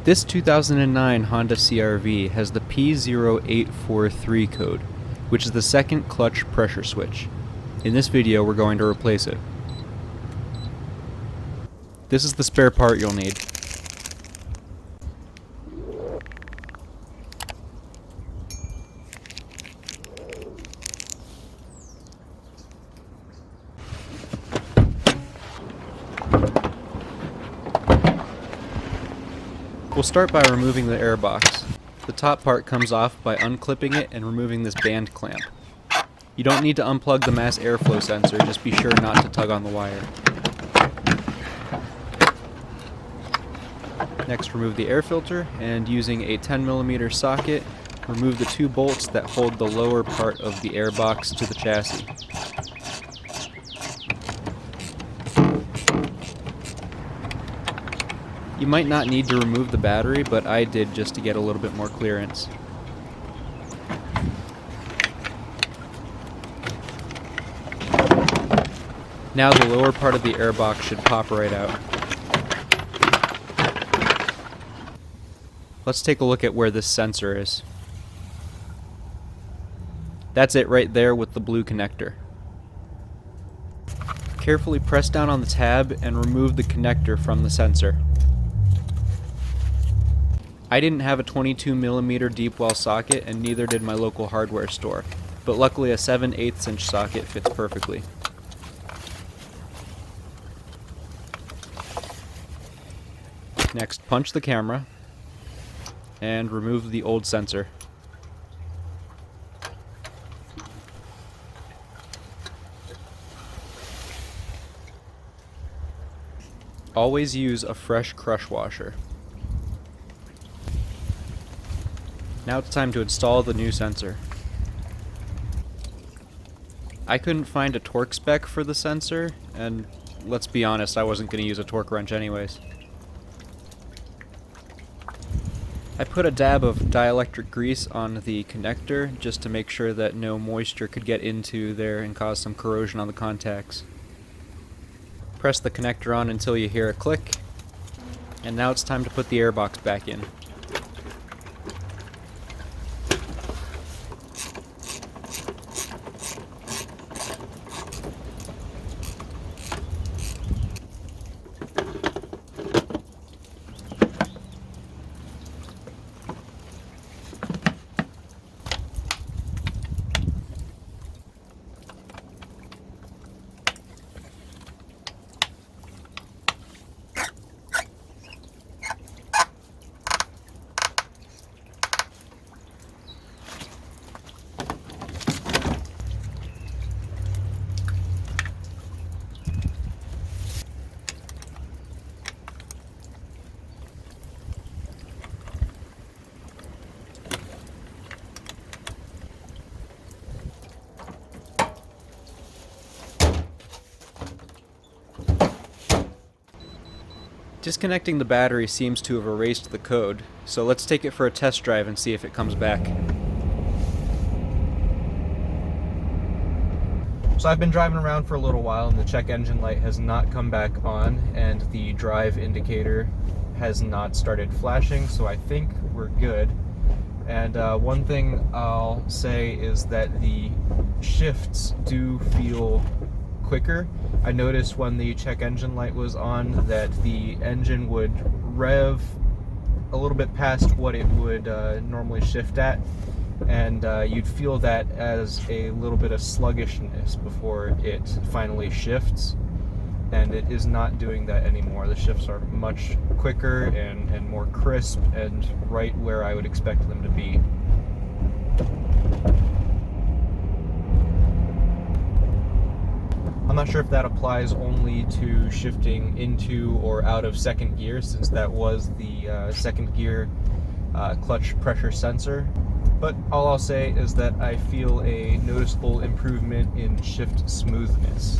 This 2009 Honda CRV has the P0843 code, which is the second clutch pressure switch. In this video, we're going to replace it. This is the spare part you'll need. We'll start by removing the air box. The top part comes off by unclipping it and removing this band clamp. You don't need to unplug the mass airflow sensor, just be sure not to tug on the wire. Next, remove the air filter, and using a 10mm socket, remove the two bolts that hold the lower part of the air box to the chassis. You might not need to remove the battery, but I did just to get a little bit more clearance. Now the lower part of the airbox should pop right out. Let's take a look at where this sensor is. That's it right there with the blue connector. Carefully press down on the tab and remove the connector from the sensor. I didn't have a 22mm deep well socket, and neither did my local hardware store, but luckily a 7/8 inch socket fits perfectly. Next, punch the camera and remove the old sensor. Always use a fresh crush washer. Now it's time to install the new sensor. I couldn't find a torque spec for the sensor, and let's be honest, I wasn't going to use a torque wrench anyways. I put a dab of dielectric grease on the connector just to make sure that no moisture could get into there and cause some corrosion on the contacts. Press the connector on until you hear a click, and now it's time to put the airbox back in. Disconnecting the battery seems to have erased the code, so let's take it for a test drive and see if it comes back. So I've been driving around for a little while and the check engine light has not come back on and the drive indicator has not started flashing, so I think we're good. And one thing I'll say is that the shifts do feel quicker. I noticed when the check engine light was on that the engine would rev a little bit past what it would normally shift at, and you'd feel that as a little bit of sluggishness before it finally shifts, and it is not doing that anymore. The shifts are much quicker and more crisp and right where I would expect them to be. I'm not sure if that applies only to shifting into or out of second gear, since that was the second gear clutch pressure sensor, but all I'll say is that I feel a noticeable improvement in shift smoothness.